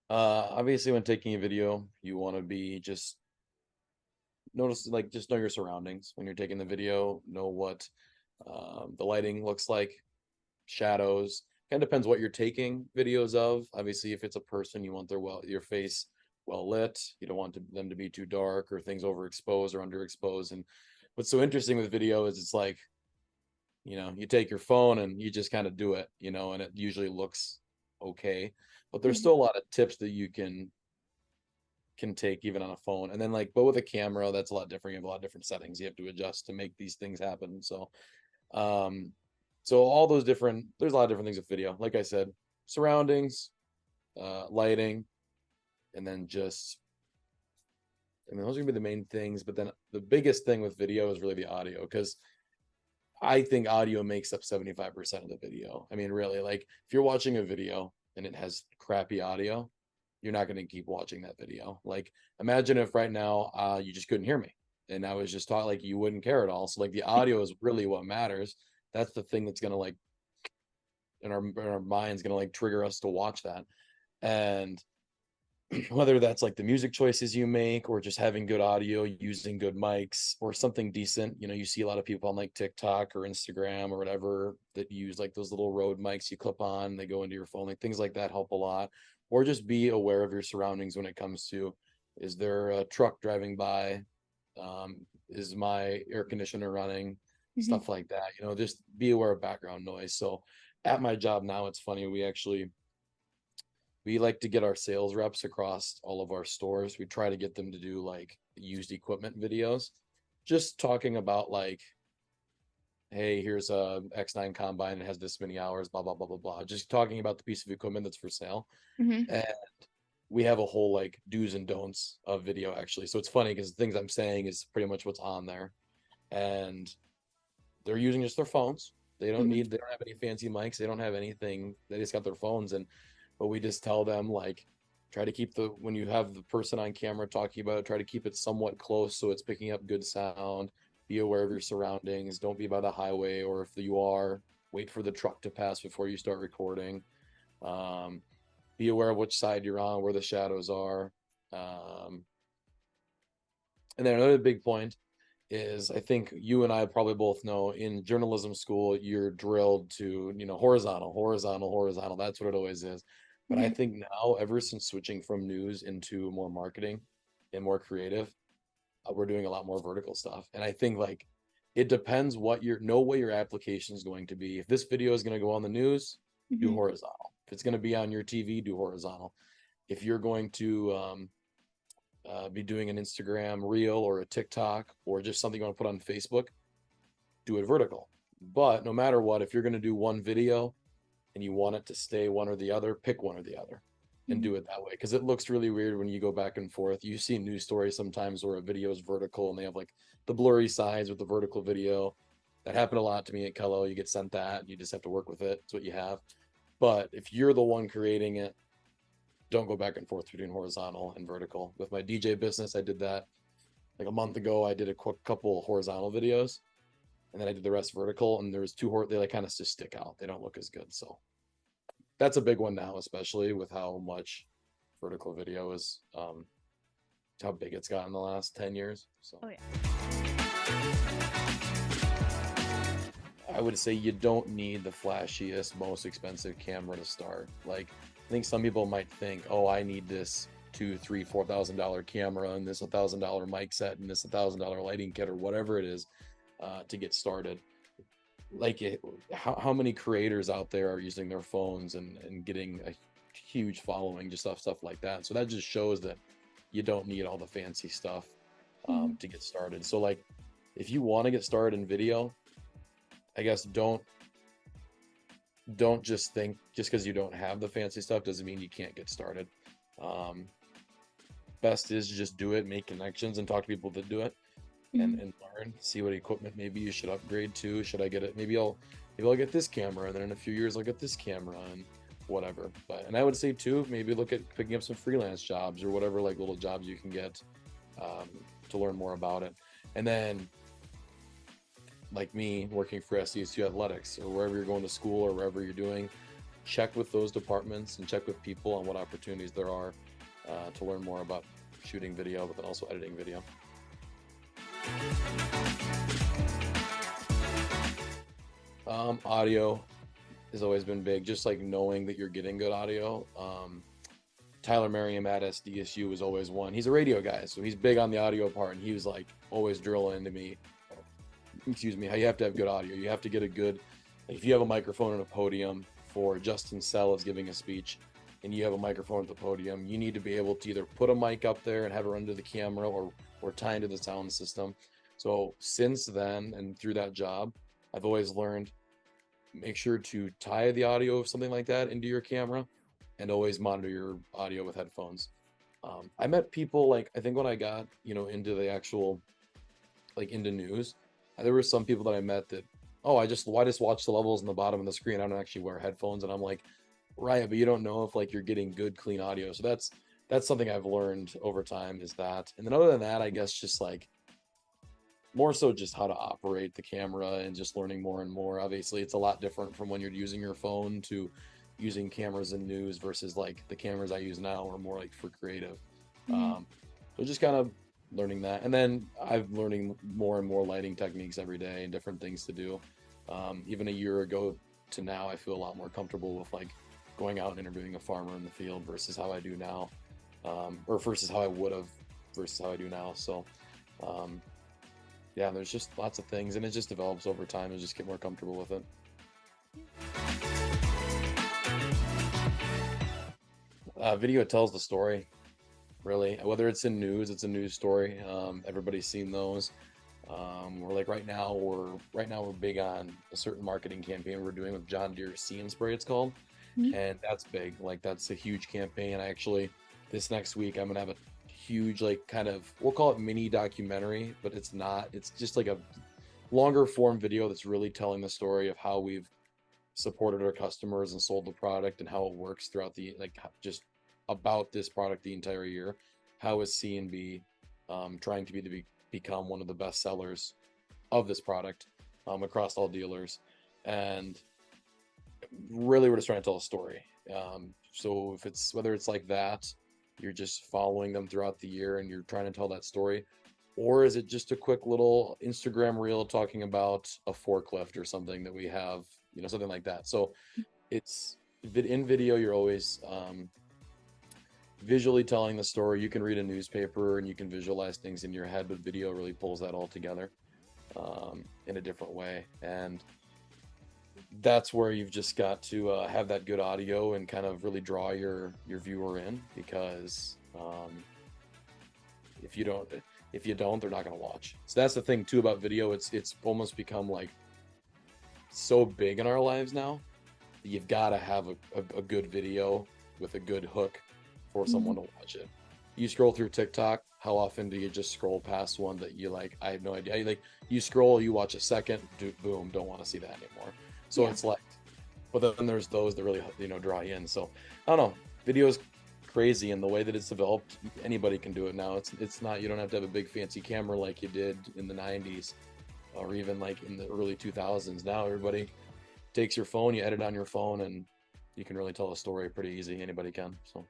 Obviously, when taking a video, you want to be just notice, like, just know your surroundings when you're taking the video. Know what the lighting looks like, shadows. Kind of depends what you're taking videos of. Obviously, if it's a person, you want your face well lit. You don't want them to be too dark or things overexposed or underexposed. And what's so interesting with video is it's like, you take your phone and you just kind of do it, and it usually looks okay. But there's Mhm. still a lot of tips that you can take even on a phone. And then, like, but with a camera, that's a lot different. You have a lot of different settings you have to adjust to make these things happen. Um, so all those different, there's a lot of different things with video. Like I said, surroundings, lighting, and then just, I mean, those are gonna be the main things. But then the biggest thing with video is really the audio, because I think audio makes up 75% of the video. I mean, really, like, if you're watching a video and it has crappy audio, you're not going to keep watching that video. Like, imagine if right now you just couldn't hear me and I was just taught, like, you wouldn't care at all. So, like, the audio is really what matters. That's the thing that's going to, like, in our minds, going to, like, trigger us to watch that. And whether that's like the music choices you make or just having good audio, using good mics or something decent. You see a lot of people on like TikTok or Instagram or whatever that use like those little Rode mics you clip on, they go into your phone, like things like that help a lot. Or just be aware of your surroundings when it comes to, is there a truck driving by? Is my air conditioner running? Mhm. Stuff like that. Just be aware of background noise. So at my job now, it's funny, we like to get our sales reps across all of our stores. We try to get them to do like used equipment videos, just talking about, like, hey, here's a X9 combine. It has this many hours, blah, blah, blah, blah, blah. Just talking about the piece of equipment that's for sale. Mhm. And we have a whole like do's and don'ts of video, actually. So it's funny because the things I'm saying is pretty much what's on there. And they're using just their phones. Mhm. They don't have any fancy mics. They don't have anything. They just got their phones. And but we just tell them, like, try to keep when you have the person on camera talking about it, try to keep it somewhat close so it's picking up good sound. Be aware of your surroundings. Don't be by the highway, or if you are, wait for the truck to pass before you start recording. Um, be aware of which side you're on, where the shadows are. Um, and then another big point is, I think you and I probably both know, in journalism school, you're drilled to, horizontal, horizontal, horizontal. That's what it always is. But I Mhm. think now, ever since switching from news into more marketing and more creative, we're doing a lot more vertical stuff. And I think, like, it depends what your application is going to be. If this video is going to go on the news, do Mhm. horizontal. If it's going to be on your TV, do horizontal. If you're going to be doing an Instagram reel or a TikTok or just something you want to put on Facebook, do it vertical. But no matter what, if you're going to do one video and you want it to stay one or the other, pick one or the other and Mhm. do it that way, because it looks really weird when you go back and forth. You see news stories sometimes where a video is vertical and they have like the blurry sides with the vertical video. That happened a lot to me at Kello. You get sent that, you just have to work with it. It's what you have. But if you're the one creating it, don't go back and forth between horizontal and vertical. With my DJ business, I did that like a month ago. I did a quick couple horizontal videos, and then I did the rest vertical. And there was they like kind of just stick out. They don't look as good. So that's a big one now, especially with how much vertical video is, how big it's gotten in the last 10 years. So Oh yeah. I would say you don't need the flashiest, most expensive camera to start. Like, I think some people might think, oh, I need this two, three, $4,000 camera and this $1,000 mic set and this $1,000 lighting kit or whatever it is, to get started. Like, how many creators out there are using their phones and getting a huge following, just stuff like that. So that just shows that you don't need all the fancy stuff Mhm. to get started. So, like, if you want to get started in video, I guess don't just think just because you don't have the fancy stuff doesn't mean you can't get started. Um, Best is just do it, make connections, and talk to people that do it, and Mhm. learn. See what equipment maybe you should upgrade to. Should I get it? Maybe I'll get this camera, and then in a few years I'll get this camera and whatever. But and I would say too, maybe look at picking up some freelance jobs or whatever, like little jobs you can get, um, to learn more about it. And then, like me, working for SDSU athletics or wherever you're going to school or wherever you're doing, check with those departments and check with people on what opportunities there are to learn more about shooting video, but then also editing video. Audio has always been big, just like knowing that you're getting good audio. Tyler Merriam at SDSU was always one. He's a radio guy, so he's big on the audio part, and he was like always drilling into me, excuse me, how you have to have good audio. You have to get a good, like if you have a microphone on a podium for Justin Sell is giving a speech, and you have a microphone at the podium, you need to be able to either put a mic up there and have it run to the camera or tie into the sound system. So since then and through that job, I've always learned, make sure to tie the audio of something like that into your camera and always monitor your audio with headphones. I met people, like, I think when I got, into the actual, like into news, there were some people that I met that, oh, I just watch the levels on the bottom of the screen. I don't actually wear headphones. And I'm like, right, but you don't know if like you're getting good, clean audio. So that's something I've learned over time, is that. And then other than that, I guess just like more so just how to operate the camera and just learning more and more. Obviously, it's a lot different from when you're using your phone to using cameras in news versus like the cameras I use now are more like for creative. So just kind of learning that. And then I'm learning more and more lighting techniques every day and different things to do. Even a year ago to now, I feel a lot more comfortable with like going out and interviewing a farmer in the field versus how I do now, or versus how I would have versus how I do now. So yeah, there's just lots of things, and it just develops over time and just get more comfortable with it. Video tells the story, really. Whether it's in news, it's a news story. Everybody's seen those. We're like right now we're big on a certain marketing campaign we're doing with John Deere See and Spray, it's called. And that's big. Like that's a huge campaign. I actually, this next week, I'm gonna have a huge, like, kind of, we'll call it mini documentary, but it's not. It's just like a longer form video that's really telling the story of how we've supported our customers and sold the product and how it works throughout the, like, just about this product the entire year. How is C&B trying to become one of the best sellers of this product across all dealers, and really we're just trying to tell a story. So if it's, whether it's like that, you're just following them throughout the year and you're trying to tell that story, or is it just a quick little Instagram reel talking about a forklift or something that we have, something like that. So it's in video, you're always visually telling the story. You can read a newspaper and you can visualize things in your head, but video really pulls that all together in a different way. And that's where you've just got to have that good audio and kind of really draw your viewer in, because if you don't, they're not going to watch. So that's the thing too about video. It's almost become like so big in our lives now that you've got to have a good video with a good hook for someone to watch it. You scroll through TikTok, how often do you just scroll past one that you like? I have no idea. Like, you scroll, you watch a second, boom, don't want to see that anymore. So it's like, but then there's those that really, draw you in. So I don't know, video is crazy, and the way that it's developed, anybody can do it now. It's not, you don't have to have a big fancy camera like you did in the 90s or even like in the early 2000s. Now everybody takes your phone, you edit on your phone, and you can really tell a story pretty easy. Anybody can. So